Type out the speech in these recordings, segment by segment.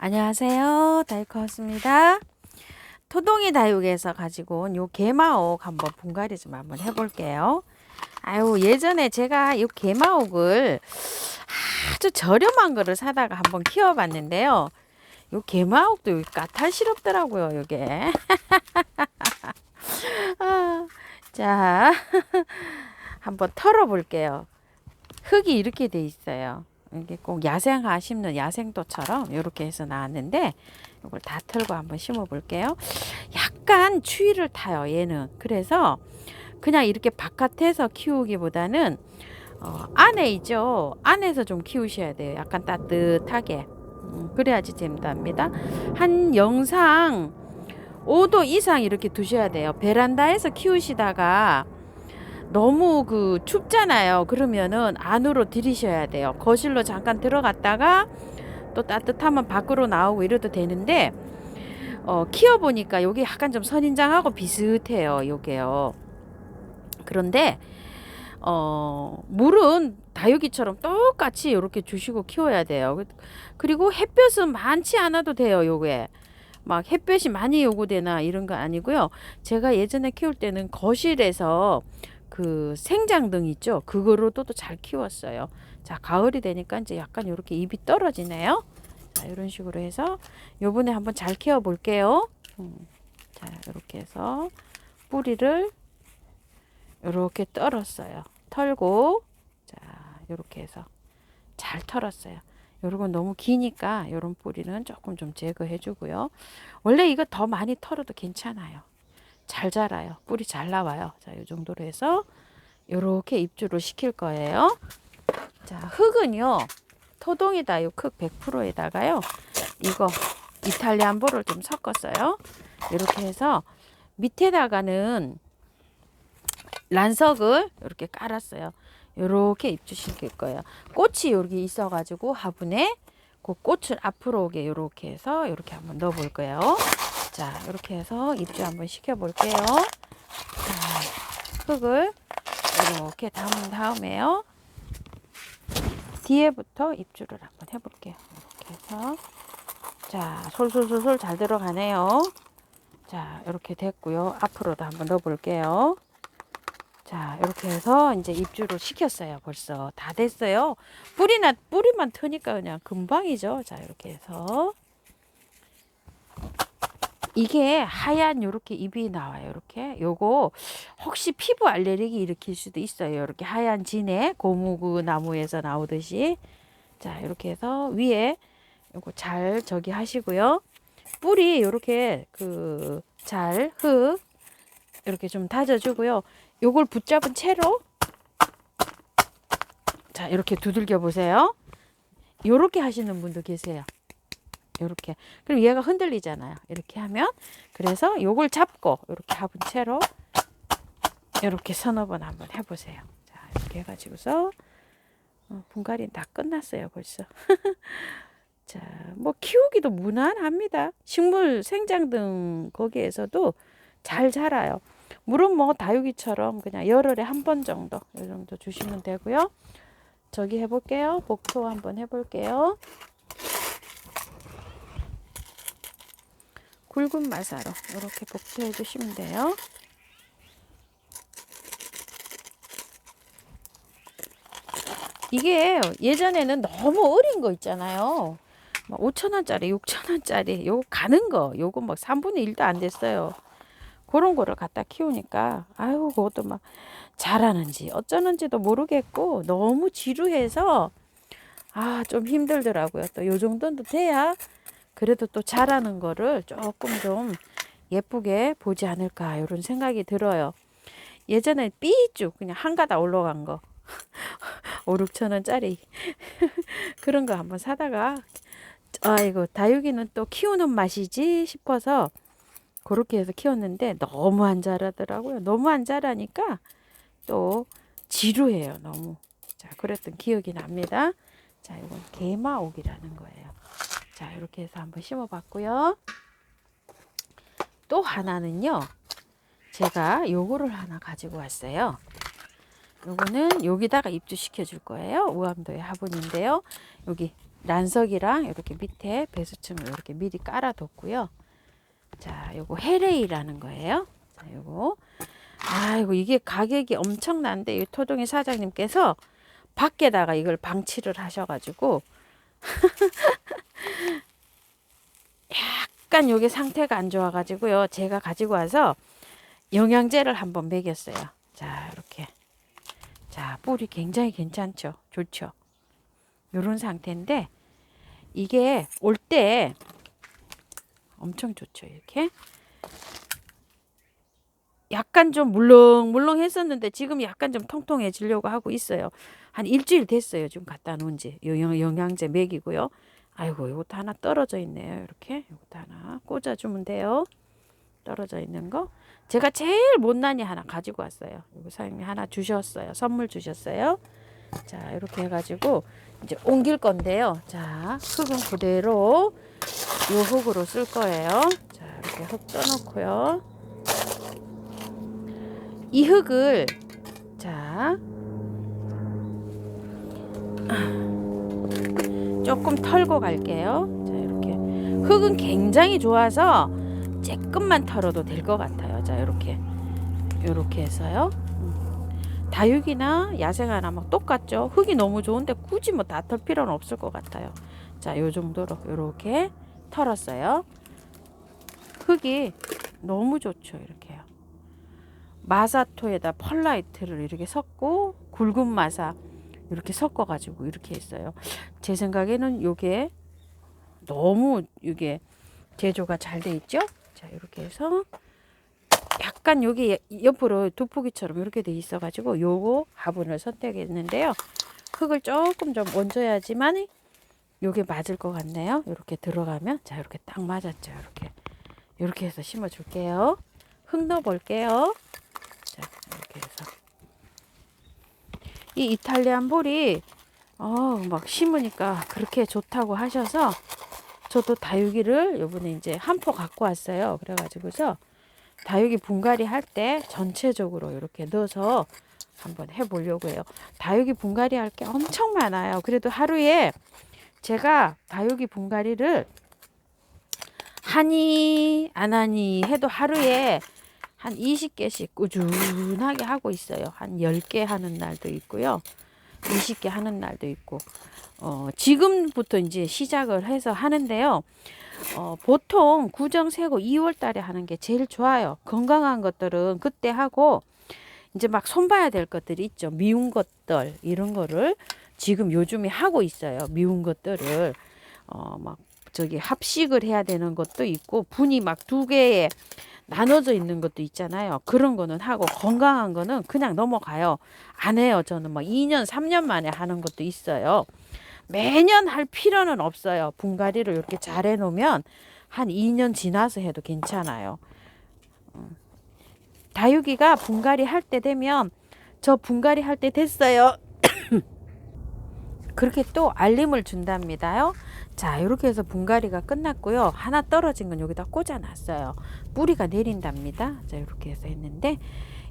안녕하세요. 다이코였습니다. 토동이 다육에서 가지고 온 요 개마옥 한번 분갈이 좀 한번 해볼게요. 아유, 예전에 제가 요 개마옥을 아주 저렴한 거를 사다가 한번 키워봤는데요. 요 개마옥도 여기 까탈스럽더라고요, 요게. 아, 자, 한번 털어볼게요. 흙이 이렇게 돼 있어요. 이게 꼭 야생화 심는 야생도처럼 이렇게 해서 나왔는데 이걸 다 털고 한번 심어 볼게요. 약간 추위를 타요, 얘는. 그래서 그냥 이렇게 바깥에서 키우기보다는 안에 있죠. 안에서 좀 키우셔야 돼요. 약간 따뜻하게. 그래야지 됩니다. 한 영상 5도 이상 이렇게 두셔야 돼요. 베란다에서 키우시다가 너무 춥잖아요. 그러면은 안으로 들이셔야 돼요. 거실로 잠깐 들어갔다가 또 따뜻하면 밖으로 나오고 이래도 되는데 키워보니까 요게 약간 좀 선인장하고 비슷해요. 요게요. 그런데 물은 다육이처럼 똑같이 이렇게 주시고 키워야 돼요. 그리고 햇볕은 많지 않아도 돼요. 요게 막 햇볕이 많이 요구되나 이런 거 아니고요. 제가 예전에 키울 때는 거실에서 생장등 있죠. 그거로도 잘 키웠어요. 자, 가을이 되니까 이제 약간 이렇게 잎이 떨어지네요. 자, 이런 식으로 해서 요번에 한번 잘 키워 볼게요. 자, 이렇게 해서 뿌리를 이렇게 떨었어요. 털고, 자, 이렇게 해서 잘 털었어요. 요런 너무 기니까 요런 뿌리는 조금 좀 제거해 주고요. 원래 이거 더 많이 털어도 괜찮아요. 잘 자라요. 뿌리 잘 나와요. 자, 이 정도로 해서 요렇게 입주를 시킬 거예요. 자, 흙은요. 토동이 다육 흙 100%에다가요. 이거 이탈리안보를 좀 섞었어요. 이렇게 해서 밑에다가는 란석을 이렇게 깔았어요. 요렇게 입주시킬 거예요. 꽃이 여기 있어가지고 화분에 그 꽃을 앞으로 오게 요렇게 해서 요렇게 한번 넣어 볼 거예요. 자, 이렇게 해서 입주 한번 시켜 볼게요. 자, 흙을 이렇게 담은 다음에요. 뒤에부터 입주를 한번 해볼게요. 이렇게 해서 자, 솔솔솔솔 잘 들어가네요. 자, 이렇게 됐고요. 앞으로도 한번 넣어 볼게요. 자, 이렇게 해서 이제 입주를 시켰어요. 벌써 다 됐어요. 뿌리만 트니까 그냥 금방이죠. 자, 이렇게 해서 이게 하얀 요렇게 잎이 나와요. 이렇게 요거 혹시 피부 알레르기 일으킬 수도 있어요. 이렇게 하얀 진에 고무그 나무에서 나오듯이. 자, 이렇게 해서 위에 요거 잘 저기 하시고요. 뿌리 요렇게 잘 흙 이렇게 좀 다져주고요. 요걸 붙잡은 채로 자, 이렇게 두들겨 보세요. 요렇게 하시는 분도 계세요. 요렇게. 그럼 얘가 흔들리잖아요. 이렇게 하면. 그래서 요걸 잡고 이렇게 화분 채로 이렇게 서너 번 한번 해보세요. 자, 이렇게 해가지고서 분갈이 다 끝났어요. 벌써. 자, 뭐 키우기도 무난합니다. 식물 생장등 거기에서도 잘 자라요. 물은 뭐 다육이처럼 그냥 열흘에 한 번 정도 이 정도 주시면 되고요. 저기 해볼게요. 복토 한번 해볼게요. 굵은 마사로 이렇게 복토해 주시면 돼요. 이게 예전에는 너무 어린 거 있잖아요. 5,000원짜리, 6,000원짜리 요거 가는 거 요거 막 3분의 1도 안 됐어요. 그런 거를 갖다 키우니까 아유 그것도 막 잘하는지 어쩌는지도 모르겠고 너무 지루해서 좀 힘들더라고요. 또 요 정도는 돼야 그래도 또 잘하는 거를 조금 좀 예쁘게 보지 않을까 이런 생각이 들어요. 예전에 삐쭉 그냥 한 가닥 올라간 거 5, 6천 원짜리 그런 거 한번 사다가 아이고 다육이는 또 키우는 맛이지 싶어서 그렇게 해서 키웠는데 너무 안 자라더라고요. 너무 안 자라니까 또 지루해요. 너무. 자, 그랬던 기억이 납니다. 자, 이건 개마옥이라는 거예요. 자, 이렇게 해서 한번 심어봤고요. 또 하나는요. 제가 요거를 하나 가지고 왔어요. 요거는 여기다가 입주시켜 줄 거예요. 우암도의 화분인데요. 여기 란석이랑 이렇게 밑에 배수층을 이렇게 미리 깔아뒀고요. 자, 요거 헤레이라는 거예요. 자, 요거. 아이고, 이게 가격이 엄청난데, 이 토종이 사장님께서 밖에다가 이걸 방치를 하셔가지고, 약간 요게 상태가 안 좋아가지고요. 제가 가지고 와서 영양제를 한번 먹였어요. 자, 이렇게. 자, 뿌리 굉장히 괜찮죠? 좋죠? 요런 상태인데, 이게 올 때 엄청 좋죠. 이렇게. 약간 좀 물렁물렁 했었는데 지금 약간 좀 통통해지려고 하고 있어요. 한 일주일 됐어요. 지금 갖다 놓은 지. 영양제 먹이고요. 아이고, 이것도 하나 떨어져 있네요. 이렇게. 이것도 하나 꽂아주면 돼요. 떨어져 있는 거. 제가 제일 못난이 하나 가지고 왔어요. 이거 사장님이 하나 주셨어요. 선물 주셨어요. 자, 이렇게 해가지고 이제 옮길 건데요. 자, 흙은 그대로 요 흙으로 쓸 거예요. 자, 이렇게 흙 떠놓고요. 이 흙을 자 조금 털고 갈게요. 자, 이렇게 흙은 굉장히 좋아서 조금만 털어도 될 것 같아요. 자, 이렇게 해서요. 다육이나 야생화나 막 똑같죠. 흙이 너무 좋은데 굳이 뭐 다 털 필요는 없을 것 같아요. 자, 요 정도로 이렇게 털었어요. 흙이 너무 좋죠. 이렇게요. 마사토에다 펄라이트를 이렇게 섞고 굵은 마사 이렇게 섞어 가지고 이렇게 했어요. 제 생각에는 요게 너무 이게 제조가 잘 돼 있죠. 자, 이렇게 해서 약간 여기 옆으로 돋보기처럼 이렇게 돼 있어 가지고 요거 화분을 선택했는데요. 흙을 조금 좀 얹어야지만 요게 맞을 것 같네요. 이렇게 들어가면 자, 이렇게 딱 맞았죠. 이렇게 해서 심어 줄게요. 흙 넣어 볼게요. 자, 이렇게 해서 이 이탈리안 볼이 막 심으니까 그렇게 좋다고 하셔서 저도 다육이를 요번에 이제 한 포 갖고 왔어요. 그래가지고서 다육이 분갈이 할 때 전체적으로 이렇게 넣어서 한번 해보려고 해요. 다육이 분갈이 할 게 엄청 많아요. 그래도 하루에 제가 다육이 분갈이를 하니 안 하니 해도 하루에 한 20개씩 꾸준하게 하고 있어요. 한 10개 하는 날도 있고요. 20개 하는 날도 있고. 지금부터 이제 시작을 해서 하는데요. 보통 구정 세고 2월 달에 하는 게 제일 좋아요. 건강한 것들은 그때 하고 이제 막 손봐야 될 것들이 있죠. 미운 것들 이런 거를 지금 요즘에 하고 있어요. 미운 것들을 막 저기 합식을 해야 되는 것도 있고 분이 막 두 개에 나눠져 있는 것도 있잖아요. 그런 거는 하고 건강한 거는 그냥 넘어가요. 안 해요. 저는 막 2년, 3년 만에 하는 것도 있어요. 매년 할 필요는 없어요. 분갈이를 이렇게 잘 해놓으면 한 2년 지나서 해도 괜찮아요. 다육이가 분갈이 할 때 되면 저 분갈이 할 때 됐어요. 그렇게 또 알림을 준답니다요. 자, 이렇게 해서 분갈이가 끝났고요. 하나 떨어진 건 여기다 꽂아 놨어요. 뿌리가 내린답니다. 자, 이렇게 해서 했는데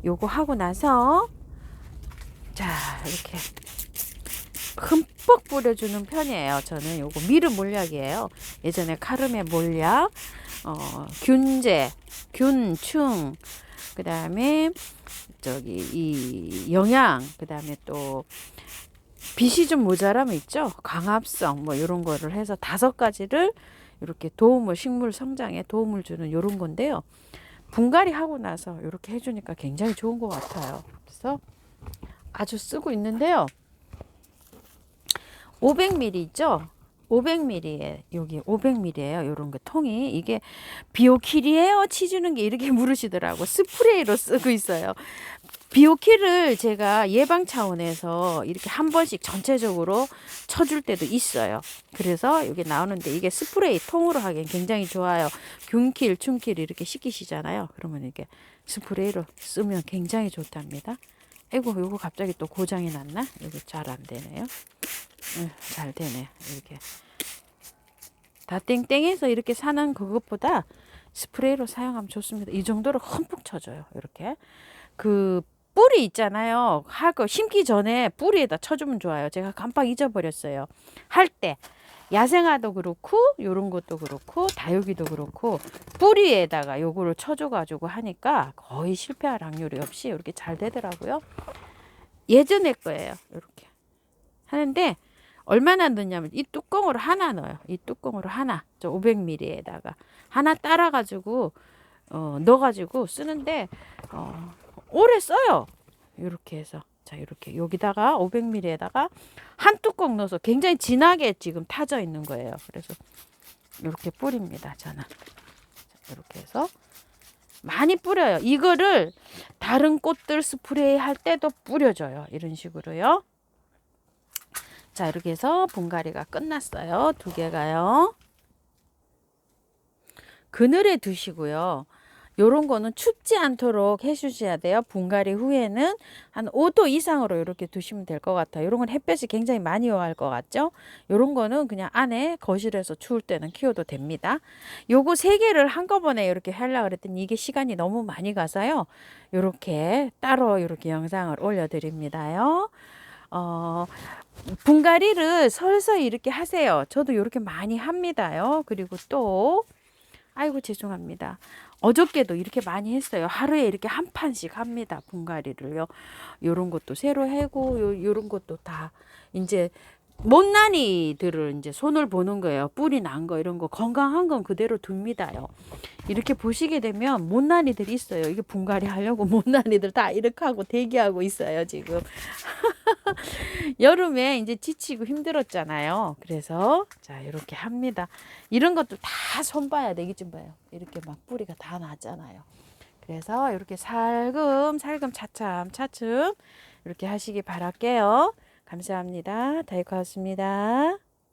요거 하고 나서 자, 이렇게 흠뻑 뿌려주는 편이에요. 저는 요거 미르 몰약이에요. 예전에 카르메 몰약, 균제, 균충, 그 다음에 저기 이 영양, 그 다음에 또 빛이 좀 모자라면 있죠. 강압성 뭐 이런 거를 해서 5가지를 이렇게 식물 성장에 도움을 주는 이런 건데요. 분갈이 하고 나서 이렇게 해주니까 굉장히 좋은 것 같아요. 그래서 아주 쓰고 있는데요. 500ml 있죠? 500ml에 여기 500ml예요. 요런 거 통이 이게 비오킬이에요? 치주는 게 이렇게 물으시더라고. 스프레이로 쓰고 있어요. 비오킬을 제가 예방 차원에서 이렇게 한 번씩 전체적으로 쳐줄 때도 있어요. 그래서 여기 나오는데 이게 스프레이 통으로 하기엔 굉장히 좋아요. 균킬, 춘킬 이렇게 시키시잖아요. 그러면 이렇게 스프레이로 쓰면 굉장히 좋답니다. 아이고, 요거 갑자기 또 고장이 났나? 이거 잘 안 되네요. 잘 되네. 이렇게 다 땡땡해서 이렇게 사는 그것보다 스프레이로 사용하면 좋습니다. 이 정도로 흠뻑 쳐줘요. 이렇게 그 뿌리 있잖아요. 하고 심기 전에 뿌리에다 쳐주면 좋아요. 제가 깜빡 잊어버렸어요. 할 때 야생화도 그렇고 요런 것도 그렇고 다육이도 그렇고 뿌리에다가 요거를 쳐줘 가지고 하니까 거의 실패할 확률이 없이 이렇게 잘 되더라고요. 예전에 거예요. 이렇게 하는데 얼마나 넣냐면 이 뚜껑으로 하나 넣어요. 이 뚜껑으로 하나, 저 500ml에다가 하나 따라 가지고 넣어 가지고 쓰는데 오래 써요. 이렇게 해서 자, 이렇게 여기다가 500ml에다가 한 뚜껑 넣어서 굉장히 진하게 지금 타져 있는 거예요. 그래서 이렇게 뿌립니다. 저는 이렇게 해서 많이 뿌려요. 이거를 다른 꽃들 스프레이 할 때도 뿌려줘요. 이런 식으로요. 자, 이렇게 해서 분갈이가 끝났어요. 두 개가요. 그늘에 두시고요. 요런 거는 춥지 않도록 해주셔야 돼요. 분갈이 후에는 한 5도 이상으로 이렇게 두시면 될 것 같아요. 요런 건 햇볕이 굉장히 많이 요할 것 같죠? 요런 거는 그냥 안에 거실에서 추울 때는 키워도 됩니다. 요거 세 개를 한꺼번에 이렇게 하려고 그랬더니 이게 시간이 너무 많이 가서요. 요렇게 따로 이렇게 영상을 올려드립니다요. 분갈이를 서서히 이렇게 하세요. 저도 이렇게 많이 합니다요. 그리고 또 아이고 죄송합니다. 어저께도 이렇게 많이 했어요. 하루에 이렇게 한 판씩 합니다. 분갈이를요. 요런 것도 새로 해고 요런 것도 다 이제 못난이들을 이제 손을 보는 거예요. 뿌리 난 거 이런 거 건강한 건 그대로 둡니다요. 이렇게 보시게 되면 못난이들이 있어요. 이게 분갈이 하려고 못난이들 다 이렇게 하고 대기하고 있어요, 지금. 여름에 이제 지치고 힘들었잖아요. 그래서 자, 이렇게 합니다. 이런 것도 다 손봐야 되기 좀 봐요. 이렇게 막 뿌리가 다 나잖아요. 그래서 이렇게 살금 차츰 이렇게 하시기 바랄게요. 감사합니다. 다이코였습니다.